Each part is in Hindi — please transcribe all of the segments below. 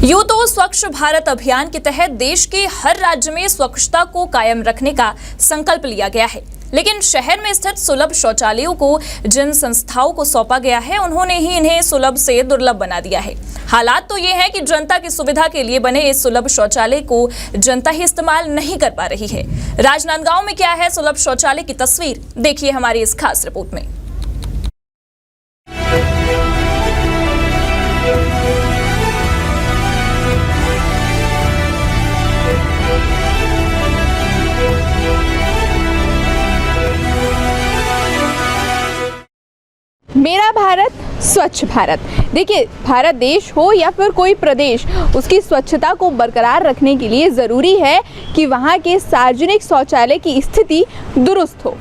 यूं तो स्वच्छ भारत अभियान के तहत देश के हर राज्य में स्वच्छता को कायम रखने का संकल्प लिया गया है, लेकिन शहर में स्थित सुलभ शौचालयों को जिन संस्थाओं को सौंपा गया है उन्होंने ही इन्हें सुलभ से दुर्लभ बना दिया है। हालात तो ये है कि जनता की सुविधा के लिए बने इस सुलभ शौचालय को जनता ही इस्तेमाल नहीं कर पा रही है। राजनांदगांव में क्या है सुलभ शौचालय की तस्वीर, देखिए हमारी इस खास रिपोर्ट में। मेरा भारत स्वच्छ भारत। देखिए, भारत देश हो या फिर कोई प्रदेश, उसकी स्वच्छता को बरकरार रखने के लिए ज़रूरी है कि वहाँ के सार्वजनिक शौचालय की स्थिति दुरुस्त हो।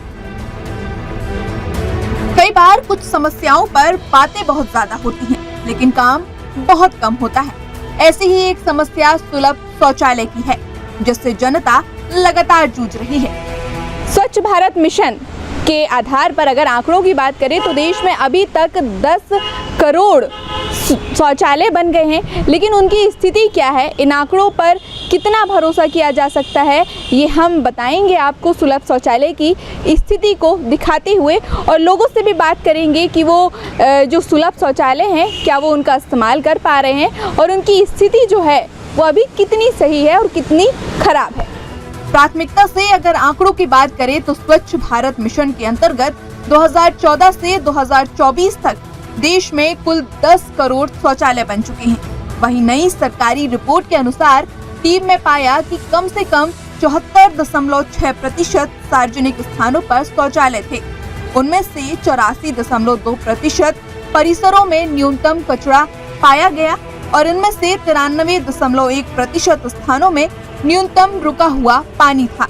कई बार कुछ समस्याओं पर बातें बहुत ज़्यादा होती हैं, लेकिन काम बहुत कम होता है। ऐसी ही एक समस्या सुलभ शौचालय की है, जिससे जनता लगातार जूझ रही है। स्वच्छ भारत मिशन के आधार पर अगर आंकड़ों की बात करें तो देश में अभी तक 10 करोड़ शौचालय बन गए हैं, लेकिन उनकी स्थिति क्या है, इन आंकड़ों पर कितना भरोसा किया जा सकता है, ये हम बताएंगे आपको सुलभ शौचालय की स्थिति को दिखाते हुए, और लोगों से भी बात करेंगे कि वो जो सुलभ शौचालय हैं क्या वो उनका इस्तेमाल कर पा रहे हैं और उनकी स्थिति जो है वो अभी कितनी सही है और कितनी खराब है। प्राथमिकता से अगर आंकड़ों की बात करें तो स्वच्छ भारत मिशन के अंतर्गत 2014 से 2024 तक देश में कुल 10 करोड़ शौचालय बन चुके हैं। वहीं नई सरकारी रिपोर्ट के अनुसार टीम में पाया कि कम से कम 74.6% सार्वजनिक स्थानों पर शौचालय थे। उनमें से 84.2% परिसरों में न्यूनतम कचरा पाया गया और इनमें से 93.1% स्थानों में न्यूनतम रुका हुआ पानी था।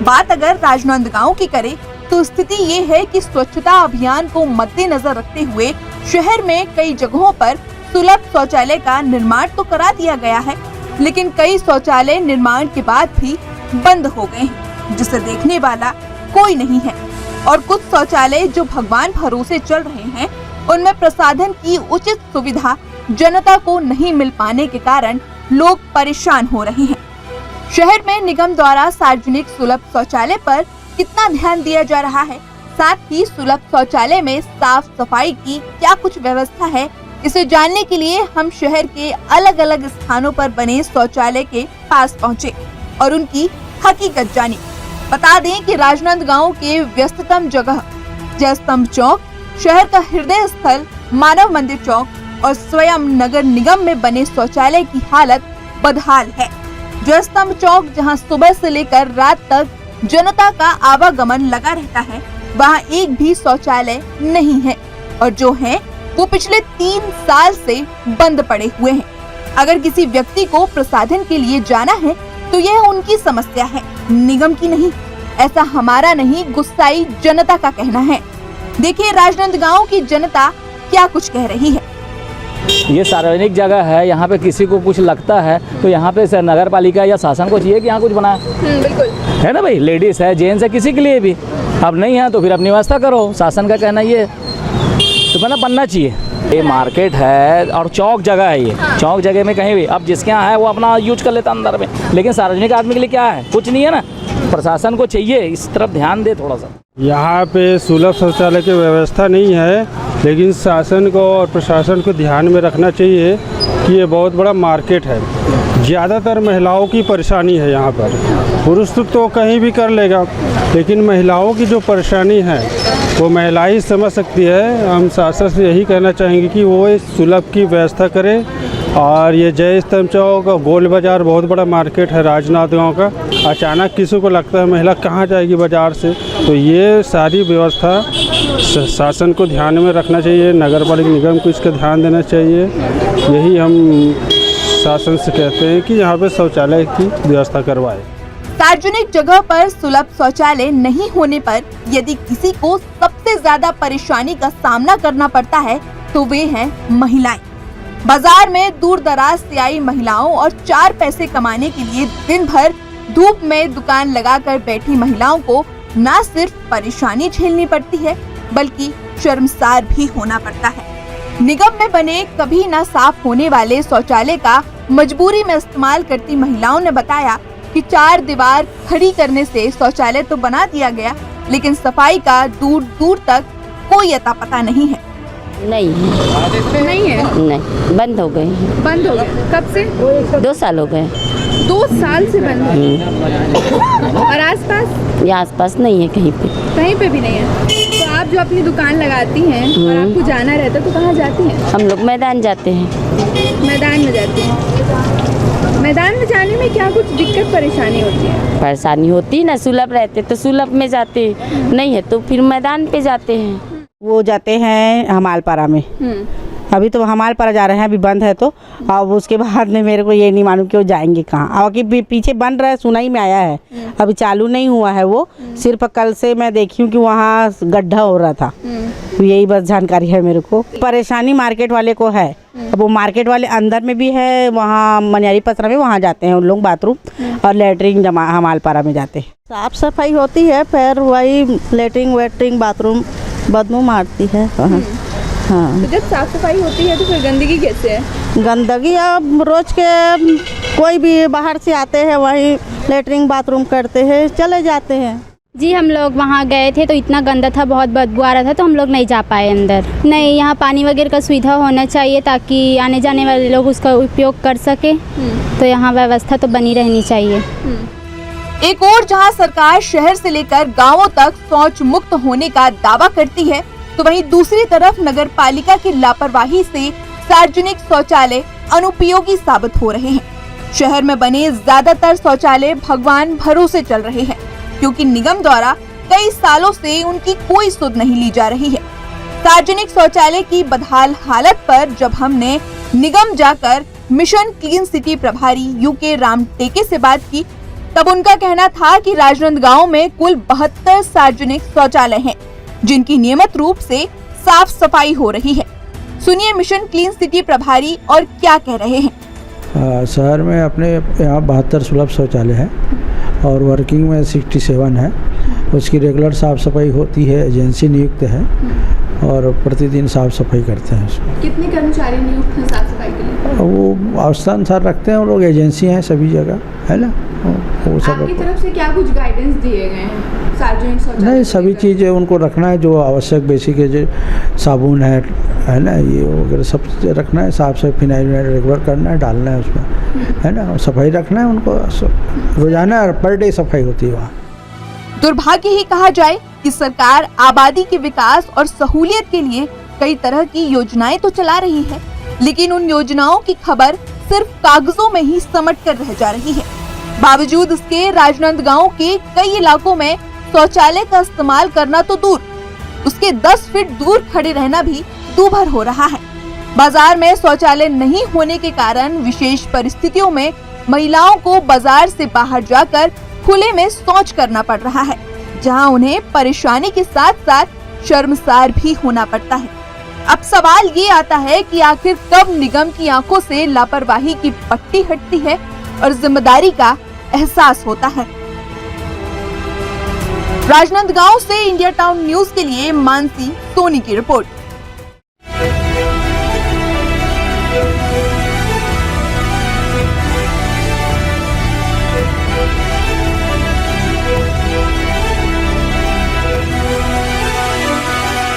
बात अगर राजनांदगांव की करें तो स्थिति ये है कि स्वच्छता अभियान को मद्देनजर रखते हुए शहर में कई जगहों पर सुलभ शौचालय का निर्माण तो करा दिया गया है, लेकिन कई शौचालय निर्माण के बाद भी बंद हो गए हैं, जिसे देखने वाला कोई नहीं है। और कुछ शौचालय जो भगवान भरोसे चल रहे हैं उनमें प्रसाधन की उचित सुविधा जनता को नहीं मिल पाने के कारण लोग परेशान हो रहे हैं। शहर में निगम द्वारा सार्वजनिक सुलभ शौचालय पर कितना ध्यान दिया जा रहा है, साथ ही सुलभ शौचालय में साफ सफाई की क्या कुछ व्यवस्था है, इसे जानने के लिए हम शहर के अलग अलग स्थानों पर बने शौचालय के पास पहुंचे और उनकी हकीकत जानी। बता दें कि राजनांदगांव के व्यस्ततम जगह जयस्तंभ चौक, शहर का हृदय स्थल मानव मंदिर चौक और स्वयं नगर निगम में बने शौचालय की हालत बदहाल है। जयस्तंभ चौक, जहां सुबह से लेकर रात तक जनता का आवागमन लगा रहता है, वहां एक भी शौचालय नहीं है और जो है वो पिछले 3 साल से बंद पड़े हुए हैं। अगर किसी व्यक्ति को प्रसाधन के लिए जाना है तो यह उनकी समस्या है, निगम की नहीं। ऐसा हमारा नहीं, गुस्साई जनता का कहना है। देखिए राजनांदगांव की जनता क्या कुछ कह रही है। ये सार्वजनिक जगह है, यहाँ पे किसी को कुछ लगता है तो यहाँ पे नगर पालिका या शासन को चाहिए कि यहाँ कुछ बनाए। बिल्कुल है ना भाई, लेडीज है, जेंट्स है, किसी के लिए भी। अब नहीं है तो फिर अपनी व्यवस्था करो, शासन का कहना ये तो बनना चाहिए। ये मार्केट है और चौक जगह है, ये चौक जगह में कहीं भी अब जिसके यहाँ है वो अपना यूज कर लेता अंदर में, लेकिन सार्वजनिक आदमी के लिए क्या है, कुछ नहीं है ना। प्रशासन को चाहिए इस तरफ ध्यान दे थोड़ा सा। यहाँ पे सुलभ शौचालय की व्यवस्था नहीं है, लेकिन शासन को और प्रशासन को ध्यान में रखना चाहिए कि ये बहुत बड़ा मार्केट है। ज़्यादातर महिलाओं की परेशानी है यहाँ पर। पुरुष तो कहीं भी कर लेगा, लेकिन महिलाओं की जो परेशानी है वो महिला ही समझ सकती है। हम शासन से यही कहना चाहेंगे कि वो इस सुलभ की व्यवस्था करे। और ये जय स्तंभ चौक, गोल बाज़ार बहुत बड़ा मार्केट है राजनांदगांव का। अचानक किसी को लगता है महिला कहाँ जाएगी बाज़ार से, तो ये सारी व्यवस्था शासन को ध्यान में रखना चाहिए, नगर पालिका निगम को इसका ध्यान देना चाहिए। यही हम शासन से कहते हैं कि यहाँ पे शौचालय की व्यवस्था करवाए। सार्वजनिक जगह पर सुलभ शौचालय नहीं होने पर यदि किसी को सबसे ज्यादा परेशानी का सामना करना पड़ता है तो वे हैं महिलाएं। बाजार में दूर दराज से आई महिलाओं और 4 पैसे कमाने के लिए दिन भर धूप में दुकान लगाकर बैठी महिलाओं को न सिर्फ परेशानी झेलनी पड़ती है बल्कि शर्मसार भी होना पड़ता है। निगम में बने कभी न साफ होने वाले शौचालय का मजबूरी में इस्तेमाल करती महिलाओं ने बताया कि 4 दीवार खड़ी करने से शौचालय तो बना दिया गया, लेकिन सफाई का दूर दूर तक कोई अता पता नहीं है। नहीं है। नहीं, बंद हो गए। बंद हो गए। कब से? 2 साल हो गए। 2 साल से बंद है। और आसपास? ये आसपास नहीं है कहीं पे। कहीं पे भी नहीं है। तो आप जो अपनी दुकान लगाती हैं और आपको जाना रहता है तो कहाँ जाती हैं? हम लोग मैदान जाते हैं। मैदान में जाती हैं। मैदान में जाने में क्या कुछ दिक्कत परेशानी होती है? परेशानी होती है ना, सुलभ रहते तो सुलभ में जाते, नहीं है तो फिर मैदान पे जाते हैं। वो जाते हैं हमालपारा में। अभी तो हमालपारा जा रहे हैं, अभी बंद है तो अब उसके बाद में मेरे को ये नहीं मालूम कि वो जाएंगे कहाँ। और कि पीछे बन रहा है, सुनाई में आया है, अभी चालू नहीं हुआ है वो। सिर्फ कल से मैं देखी हूँ कि वहाँ गड्ढा हो रहा था, यही बस जानकारी है मेरे को। परेशानी मार्केट वाले को है। अब वो मार्केट वाले अंदर में भी है, वहाँ मनियारी पसरा में वहाँ जाते हैं उन लोग बाथरूम और लेटरिन जमा हमालपारा में जाते हैं। साफ सफाई होती है, फिर वही लेटरिन वेटरिन बाथरूम बदबू मारती है। हाँ। तो जब साफ सफाई होती है तो फिर गंदगी कैसे है? गंदगी अब रोज के कोई भी बाहर से आते हैं, वही लेटरिन बाथरूम करते हैं, चले जाते हैं। जी हम लोग वहाँ गए थे तो इतना गंदा था, बहुत बदबू आ रहा था, तो हम लोग नहीं जा पाए अंदर। नहीं, यहाँ पानी वगैरह का सुविधा होना चाहिए ताकि आने जाने वाले लोग उसका उपयोग कर सके। तो यहाँ व्यवस्था तो बनी रहनी चाहिए। एक और जहां सरकार शहर से लेकर गांवों तक शौच मुक्त होने का दावा करती है, तो वहीं दूसरी तरफ नगर पालिका की लापरवाही से सार्वजनिक शौचालय अनुपयोगी साबित हो रहे हैं। शहर में बने ज्यादातर शौचालय भगवान भरोसे चल रहे हैं, क्योंकि निगम द्वारा कई सालों से उनकी कोई सुध नहीं ली जा रही है। सार्वजनिक शौचालय की बदहाल हालत पर जब हमने निगम जाकर मिशन क्लीन सिटी प्रभारी यूके रामटेके से बात की, तब उनका कहना था कि राजनांदगांव में कुल 72 सार्वजनिक शौचालय हैं, जिनकी नियमित रूप से साफ सफाई हो रही है। सुनिए मिशन क्लीन सिटी प्रभारी और क्या कह रहे हैं। शहर में अपने यहाँ 72 सुलभ शौचालय है और वर्किंग में 67 है। उसकी रेगुलर साफ़ सफाई होती है, एजेंसी नियुक्त है और प्रतिदिन साफ़ सफाई करते हैं उसमें। कितने कर्मचारी नियुक्त हैं साफ सफाई के लिए? वो अवस्था अनुसार रखते हैं, वो लोग एजेंसी हैं सभी जगह, है ना। वो सब आपकी तरफ से क्या कुछ गाइडेंस दिए गए हैं सार्वजनिक शौचालय? नहीं, सभी चीज़ें उनको रखना है जो आवश्यक बेसिक है, जो साबुन है ना, ये वगैरह सब चीज़ें रखना है, साफ सफाई फिनाइल रेगुलर करना है, डालना है उसमें, है ना, और सफाई रखना है उनको। रोजाना पर डे सफाई होती है वहाँ। दुर्भाग्य ही कहा जाए कि सरकार आबादी के विकास और सहूलियत के लिए कई तरह की योजनाएं तो चला रही है, लेकिन उन योजनाओं की खबर सिर्फ कागजों में ही समट कर रह जा रही है। बावजूद इसके राजनांदगांव के कई इलाकों में शौचालय का इस्तेमाल करना तो दूर, उसके 10 फीट दूर खड़े रहना भी दूभर हो रहा है। बाजार में शौचालय नहीं होने के कारण विशेष परिस्थितियों में महिलाओं को बाजार से बाहर जाकर खुले में शौच करना पड़ रहा है, जहां उन्हें परेशानी के साथ साथ शर्मसार भी होना पड़ता है। अब सवाल ये आता है कि आखिर कब निगम की आंखों से लापरवाही की पट्टी हटती है और जिम्मेदारी का एहसास होता है। राजनांदगांव से इंडिया टाउन न्यूज के लिए मानसी सोनी की रिपोर्ट।